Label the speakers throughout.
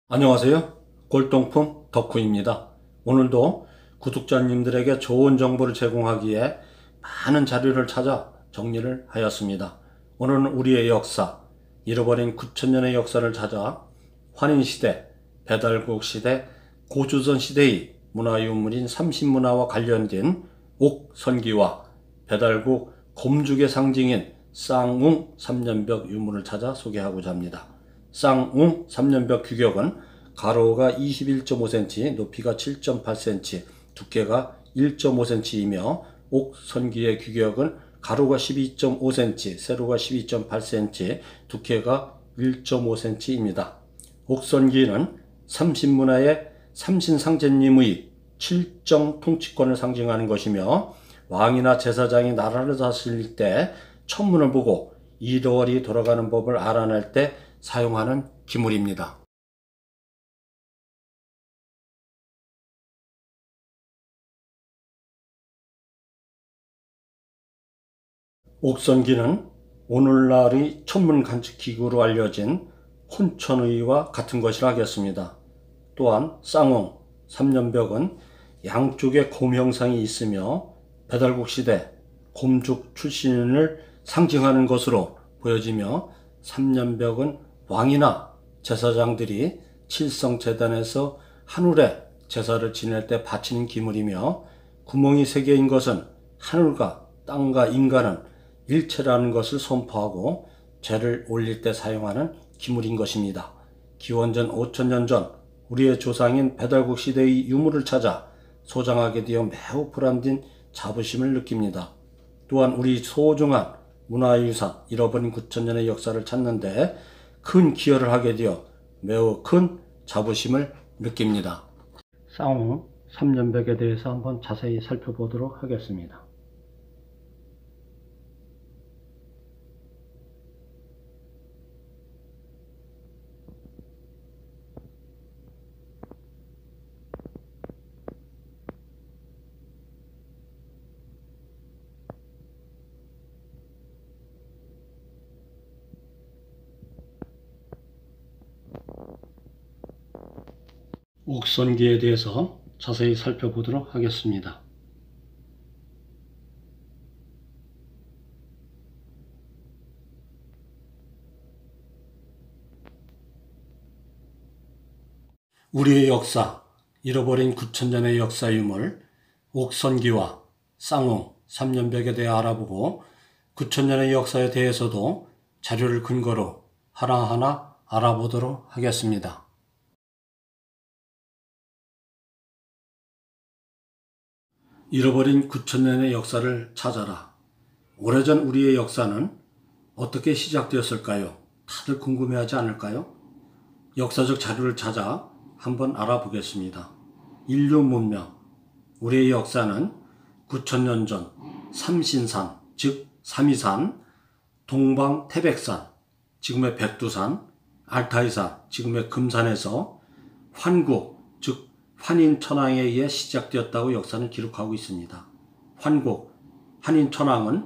Speaker 1: 안녕하세요. 골동품 덕후입니다. 오늘도 구독자님들에게 좋은 정보를 제공하기 위해 많은 자료를 찾아 정리를 하였습니다. 오늘은 우리의 역사, 잃어버린 9,000년의 역사를 찾아 환인시대, 배달국 시대, 고조선 시대의 문화유물인 삼신문화와 관련된 옥선기와 배달국 곰죽의 상징인 쌍웅 삼년벽 유물을 찾아 소개하고자 합니다. 쌍웅 삼년벽 규격은 가로가 21.5cm, 높이가 7.8cm, 두께가 1.5cm이며 옥선기의 규격은 가로가 12.5cm, 세로가 12.8cm, 두께가 1.5cm입니다. 옥선기는 삼신문화의 삼신상제님의 칠정 통치권을 상징하는 것이며 왕이나 제사장이 나라를 다스릴 때 천문을 보고 이월이 돌아가는 법을 알아낼 때 사용하는 기물입니다. 옥선기는 오늘날의 천문 관측 기구로 알려진 혼천의와 같은 것이라 하겠습니다. 또한 쌍웅 삼년벽은 양쪽에 곰 형상이 있으며 배달국 시대 곰죽 출신을 상징하는 것으로 보여지며 삼년벽은 왕이나 제사장들이 칠성제단에서 하늘에 제사를 지낼 때 바치는 기물이며 구멍이 3개인 것은 하늘과 땅과 인간은 일체라는 것을 선포하고 제를 올릴 때 사용하는 기물인 것입니다. 기원전 5,000년 전 우리의 조상인 배달국 시대의 유물을 찾아 소장하게 되어 매우 보람된 자부심을 느낍니다. 또한 우리 소중한 문화유산 잃어버린 9,000년의 역사를 찾는데 큰 기여를 하게 되어 매우 큰 자부심을 느낍니다. 쌍웅 삼년벽에 대해서 한번 자세히 살펴보도록 하겠습니다. 옥선기에 대해서 자세히 살펴보도록 하겠습니다. 우리의 역사, 잃어버린 9,000년의 역사 유물, 옥선기와 쌍웅 삼년벽에 대해 알아보고 9,000년의 역사에 대해서도 자료를 근거로 하나하나 알아보도록 하겠습니다. 잃어버린 9,000년의 역사를 찾아라. 오래전 우리의 역사는 어떻게 시작되었을까요? 다들 궁금해하지 않을까요? 역사적 자료를 찾아 한번 알아보겠습니다. 인류 문명, 우리의 역사는 9,000년 전 삼신산, 즉 삼이산, 동방 태백산, 지금의 백두산, 알타이산, 지금의 금산에서 환국, 즉 환인천왕에 의해 시작되었다고 역사는 기록하고 있습니다. 환국, 환인천왕은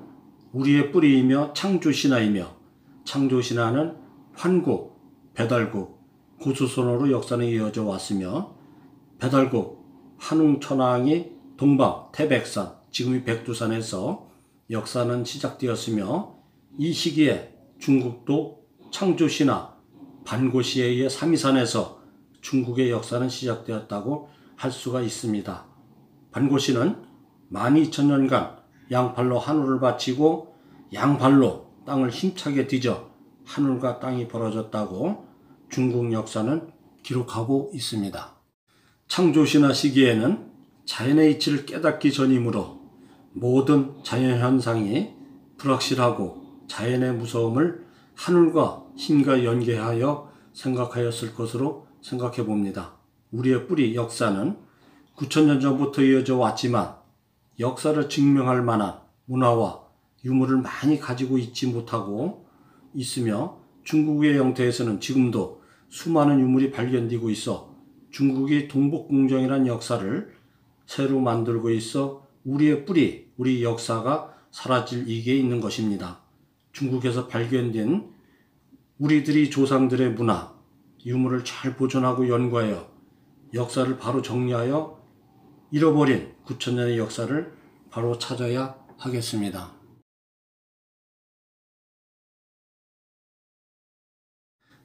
Speaker 1: 우리의 뿌리이며 창조신화이며 창조신화는 환국, 배달국, 고조선으로 역사는 이어져 왔으며 배달국, 환웅천왕이 동방, 태백산, 지금의 백두산에서 역사는 시작되었으며 이 시기에 중국도 창조신화, 반고시에 의해 삼이산에서 중국의 역사는 시작되었다고 할 수가 있습니다. 반고시는 12,000년간 양팔로 하늘을 바치고 양발로 땅을 힘차게 뒤져 하늘과 땅이 벌어졌다고 중국 역사는 기록하고 있습니다. 창조신화 시기에는 자연의 이치를 깨닫기 전이므로 모든 자연현상이 불확실하고 자연의 무서움을 하늘과 힘과 연계하여 생각하였을 것으로 생각해 봅니다. 우리의 뿌리 역사는 9,000년 전부터 이어져 왔지만 역사를 증명할 만한 문화와 유물을 많이 가지고 있지 못하고 있으며 중국의 영토에서는 지금도 수많은 유물이 발견되고 있어 중국이 동북공정이라는 역사를 새로 만들고 있어 우리의 뿌리, 우리 역사가 사라질 위기에 있는 것입니다. 중국에서 발견된 우리들이 조상들의 문화, 유물을 잘 보존하고 연구하여 역사를 바로 정리하여 잃어버린 9,000년의 역사를 바로 찾아야 하겠습니다.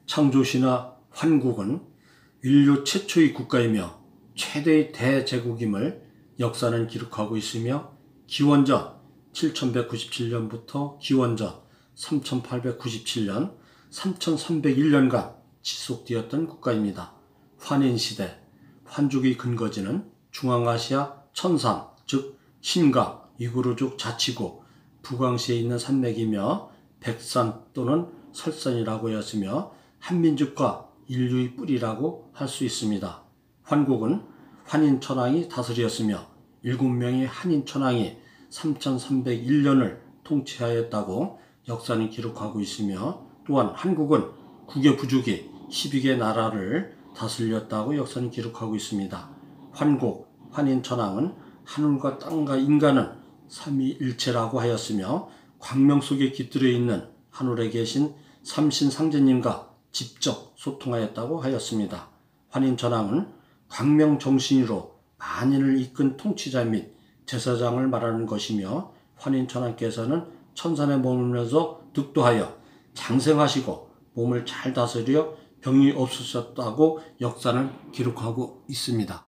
Speaker 1: 창조시나 환국은 인류 최초의 국가이며 최대의 대제국임을 역사는 기록하고 있으며 기원전 7197년부터 기원전 3897년 3301년간 지속되었던 국가입니다. 환인시대, 환족의 근거지는 중앙아시아 천산, 즉 신강, 이구르족 자치구, 부광시에 있는 산맥이며 백산 또는 설산이라고 하였으며 한민족과 인류의 뿌리라고 할 수 있습니다. 환국은 환인천왕이 다스렸으며 7명의 한인천왕이 3301년을 통치하였다고 역사는 기록하고 있으며 또한 한국은 9개 부족이 12개 나라를 다스렸다고 역사는 기록하고 있습니다. 환국, 환인천왕은 하늘과 땅과 인간은 삼위일체라고 하였으며 광명 속에 깃들어 있는 하늘에 계신 삼신상제님과 직접 소통하였다고 하였습니다. 환인천왕은 광명정신으로 만인을 이끈 통치자 및 제사장을 말하는 것이며 환인천왕께서는 천산에 머물면서 득도하여 장생하시고 몸을 잘 다스려 병이 없으셨다고 역사는 기록하고 있습니다.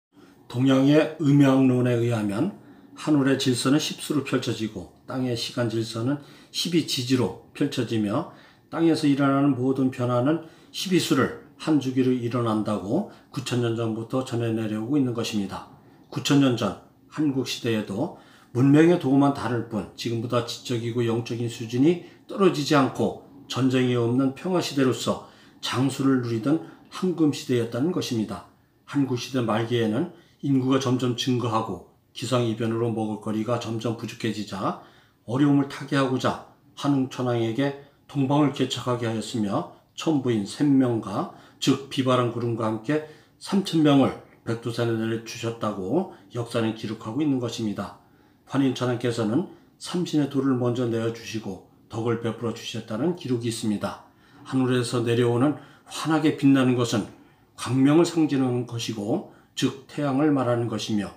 Speaker 1: 동양의 음양론에 의하면 하늘의 질서는 10수로 펼쳐지고 땅의 시간 질서는 12지지로 펼쳐지며 땅에서 일어나는 모든 변화는 12수를 한 주기로 일어난다고 9,000년 전부터 전해 내려오고 있는 것입니다. 9,000년 전 한국 시대에도 문명의 도구만 다를 뿐 지금보다 지적이고 영적인 수준이 떨어지지 않고 전쟁이 없는 평화시대로서 장수를 누리던 황금시대였다는 것입니다. 한국시대 말기에는 인구가 점점 증가하고 기상이변으로 먹을거리가 점점 부족해지자 어려움을 타개하고자 한웅천왕에게 동방을 개척하게 하였으며 천부인 샘명과 즉 비바람 구름과 함께 3,000명을 백두산에 내려주셨다고 역사는 기록하고 있는 것입니다. 환인천왕께서는 삼신의 돌을 먼저 내어주시고 덕을 베풀어 주셨다는 기록이 있습니다. 하늘에서 내려오는 환하게 빛나는 것은 광명을 상징하는 것이고 즉 태양을 말하는 것이며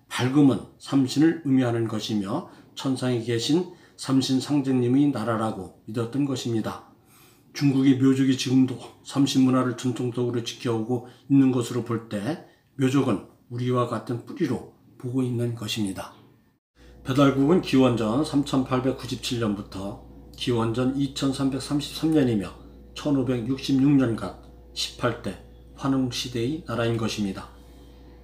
Speaker 1: 밝음은 삼신을 의미하는 것이며 천상에 계신 삼신 상제님의 나라라고 믿었던 것입니다. 중국의 묘족이 지금도 삼신 문화를 전통적으로 지켜오고 있는 것으로 볼 때 묘족은 우리와 같은 뿌리로 보고 있는 것입니다. 배달국은 기원전 3897년부터 기원전 2333년이며 1566년간 18대 환웅시대의 나라인 것입니다.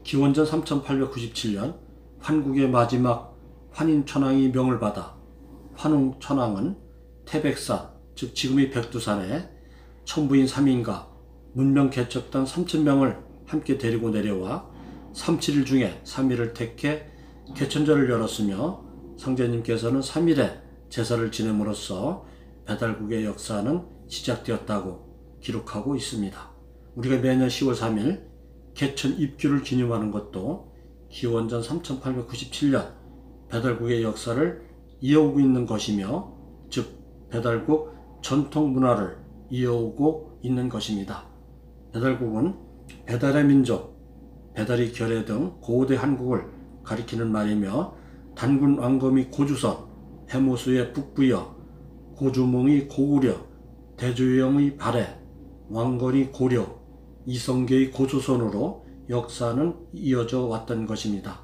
Speaker 1: 기원전 3897년 환국의 마지막 환인천왕이 명을 받아 환웅천왕은 태백산, 즉 지금의 백두산에 천부인 3인과 문명 개척단 3,000명을 함께 데리고 내려와 37일 중에 3일을 택해 개천절을 열었으며 상제님께서는 3일에 제사를 지냄으로써 배달국의 역사는 시작되었다고 기록하고 있습니다. 우리가 매년 10월 3일 개천 입교를 기념하는 것도 기원전 3897년 배달국의 역사를 이어오고 있는 것이며 즉 배달국 전통 문화를 이어오고 있는 것입니다. 배달국은 배달의 민족, 배달의 결의 등 고대 한국을 가리키는 말이며 단군 왕검이 고주선, 해모수의 북부여, 고주몽이 고구려, 대조영의 발해, 왕건이 고려, 이성계의 고조선으로 역사는 이어져 왔던 것입니다.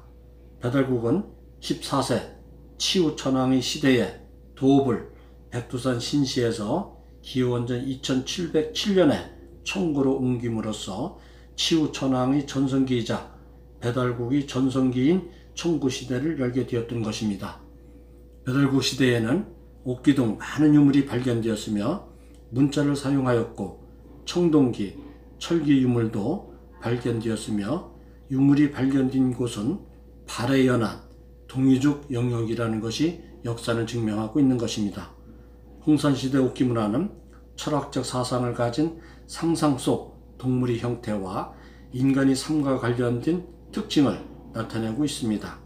Speaker 1: 배달국은 14세 치우천왕의 시대에 도읍을 백두산 신시에서 기원전 2707년에 청구로 옮김으로써 치우천왕의 전성기이자 배달국의 전성기인 청구시대를 열게 되었던 것입니다. 배달국 시대에는 옥기 등 많은 유물이 발견되었으며 문자를 사용하였고 청동기, 철기 유물도 발견되었으며 유물이 발견된 곳은 발해연안, 동이죽 영역이라는 것이 역사는 증명하고 있는 것입니다. 홍산시대 옥기 문화는 철학적 사상을 가진 상상 속 동물의 형태와 인간의 삶과 관련된 특징을 나타내고 있습니다.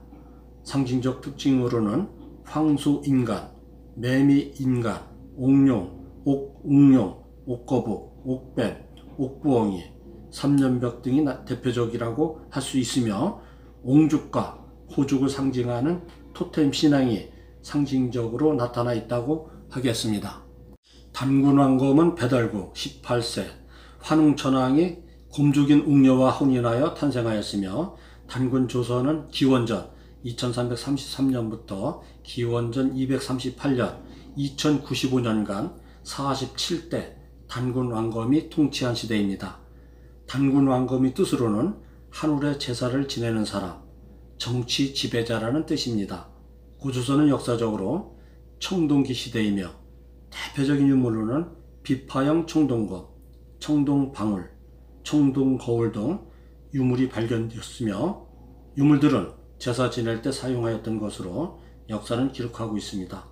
Speaker 1: 상징적 특징으로는 황수인간, 매미인간, 옥룡, 옥웅룡, 옥거북, 옥뱀, 옥부엉이, 삼년벽 등이 대표적이라고 할 수 있으며 옹죽과 호죽을 상징하는 토템 신앙이 상징적으로 나타나 있다고 하겠습니다. 단군왕검은 배달국 18세 환웅천왕이 곰죽인 웅녀와 혼인하여 탄생하였으며 단군 조선은 기원전 2333년부터 기원전 238년 2095년간 47대 단군왕검이 통치한 시대입니다. 단군왕검의 뜻으로는 하늘의 제사를 지내는 사람, 정치 지배자라는 뜻입니다. 고조선은 역사적으로 청동기 시대이며 대표적인 유물로는 비파형 청동검, 청동방울, 청동거울 등 유물이 발견되었으며 유물들은 제사 지낼 때 사용하였던 것으로 역사는 기록하고 있습니다.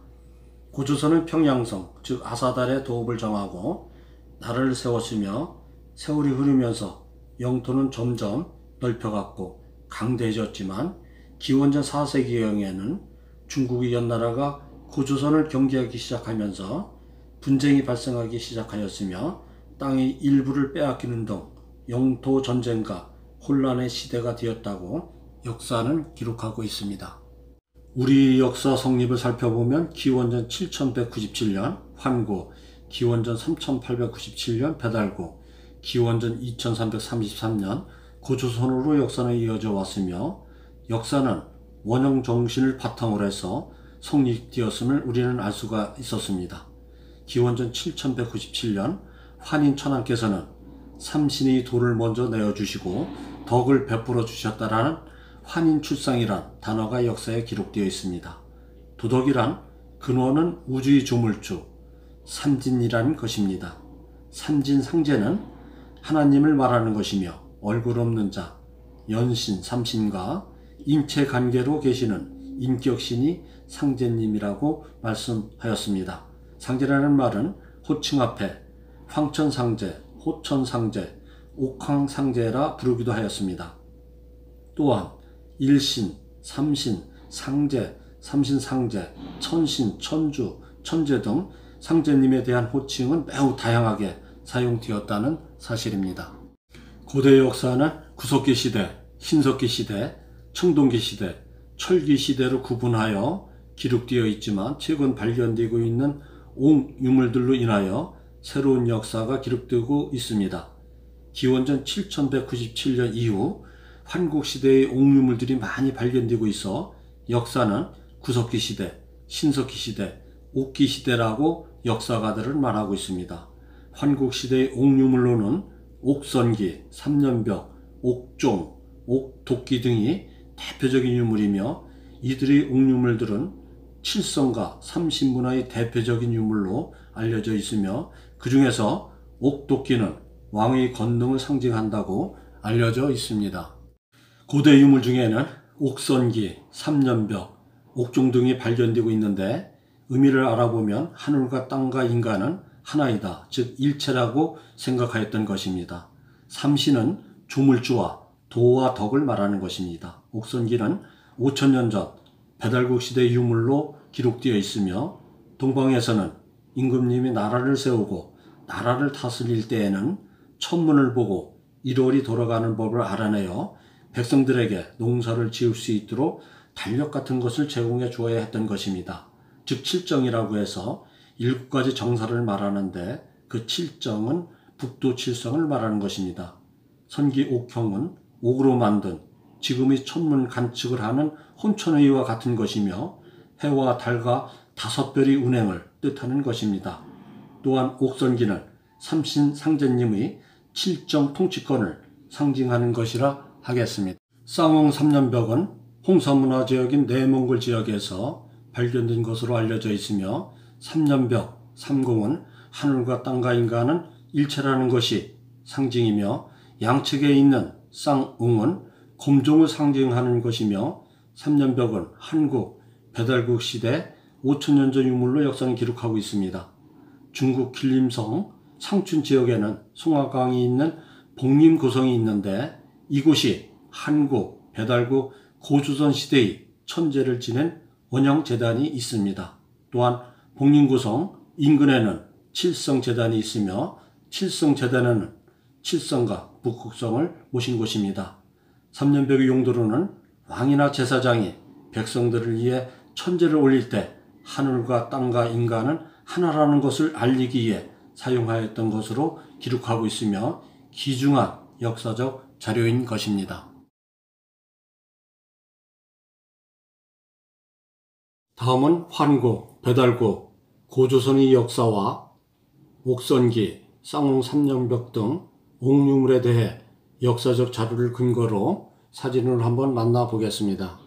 Speaker 1: 고조선은 평양성, 즉 아사달의 도읍을 정하고 나라를 세웠으며 세월이 흐르면서 영토는 점점 넓혀갔고 강대해졌지만 기원전 4세기경에는 중국의 연나라가 고조선을 경계하기 시작하면서 분쟁이 발생하기 시작하였으며 땅의 일부를 빼앗기는 등 영토 전쟁과 혼란의 시대가 되었다고 역사는 기록하고 있습니다. 우리 역사 성립을 살펴보면 기원전 7197년 환고, 기원전 3897년 배달고, 기원전 2333년 고조선으로 역사는 이어져 왔으며 역사는 원형 정신을 바탕으로 해서 성립되었음을 우리는 알 수가 있었습니다. 기원전 7197년 환인천왕께서는 삼신의 도를 먼저 내어주시고 덕을 베풀어 주셨다라는 환인출상이란 단어가 역사에 기록되어 있습니다. 도덕이란 근원은 우주의 조물주 삼진이라는 것입니다. 삼진상제는 하나님을 말하는 것이며 얼굴 없는 자, 연신, 삼신과 인체관계로 계시는 인격신이 상제님이라고 말씀하였습니다. 상제라는 말은 호칭 앞에 황천상제, 호천상제, 옥황상제라 부르기도 하였습니다. 또한 일신, 삼신, 상제, 삼신상제, 천신, 천주, 천제 등 상제님에 대한 호칭은 매우 다양하게 사용되었다는 사실입니다. 고대 역사는 구석기 시대, 신석기 시대, 청동기 시대, 철기 시대로 구분하여 기록되어 있지만 최근 발견되고 있는 옹유물들로 인하여 새로운 역사가 기록되고 있습니다. 기원전 7197년 이후 환국시대의 옹유물들이 많이 발견되고 있어 역사는 구석기 시대, 신석기 시대, 옥기 시대라고 역사가들은 말하고 있습니다. 환국시대의 옹유물로는 옥선기, 삼년벽, 옥종, 옥도끼 등이 대표적인 유물이며 이들의 옥유물들은 칠성과 삼신문화의 대표적인 유물로 알려져 있으며 그 중에서 옥도끼는 왕의 권능을 상징한다고 알려져 있습니다. 고대 유물 중에는 옥선기, 삼년벽, 옥종 등이 발견되고 있는데 의미를 알아보면 하늘과 땅과 인간은 하나이다, 즉 일체라고 생각하였던 것입니다. 삼신은 조물주와 도와 덕을 말하는 것입니다. 옥선기는 5000년 전 배달국 시대 유물로 기록되어 있으며 동방에서는 임금님이 나라를 세우고 나라를 다스릴 때에는 천문을 보고 일월이 돌아가는 법을 알아내어 백성들에게 농사를 지을 수 있도록 달력 같은 것을 제공해 주어야 했던 것입니다. 즉 칠정이라고 해서 7가지 정사를 말하는데 그 칠정은 북두칠성을 말하는 것입니다. 선기 옥형은 옥으로 만든 지금의 천문 관측을 하는 혼천의와 같은 것이며 해와 달과 5별의 운행을 뜻하는 것입니다. 또한 옥선기는 삼신 상제님의 칠정 통치권을 상징하는 것이라 하겠습니다. 쌍홍 삼년벽은 홍서문화 지역인 내몽골 지역에서 발견된 것으로 알려져 있으며 삼년벽, 삼공은 하늘과 땅과 인간은 일체라는 것이 상징이며 양측에 있는 쌍웅은 곰종을 상징하는 것이며 삼년벽은 한국, 배달국 시대 5000년 전 유물로 역사는 기록하고 있습니다. 중국 길림성 상춘 지역에는 송화강이 있는 복림고성이 있는데 이곳이 한국, 배달국, 고조선 시대의 천제를 지낸 원형재단이 있습니다. 또한 복림고성 인근에는 칠성재단이 있으며 칠성재단에는 칠성과 북극성을 모신 곳입니다. 삼년벽의 용도로는 왕이나 제사장이 백성들을 위해 천제를 올릴 때 하늘과 땅과 인간은 하나라는 것을 알리기 위해 사용하였던 것으로 기록하고 있으며 귀중한 역사적 자료인 것입니다. 다음은 환고, 배달고, 고조선의 역사와 옥선기, 쌍용 삼년벽 등 옥류물에 대해 역사적 자료를 근거로 사진을 한번 만나보겠습니다.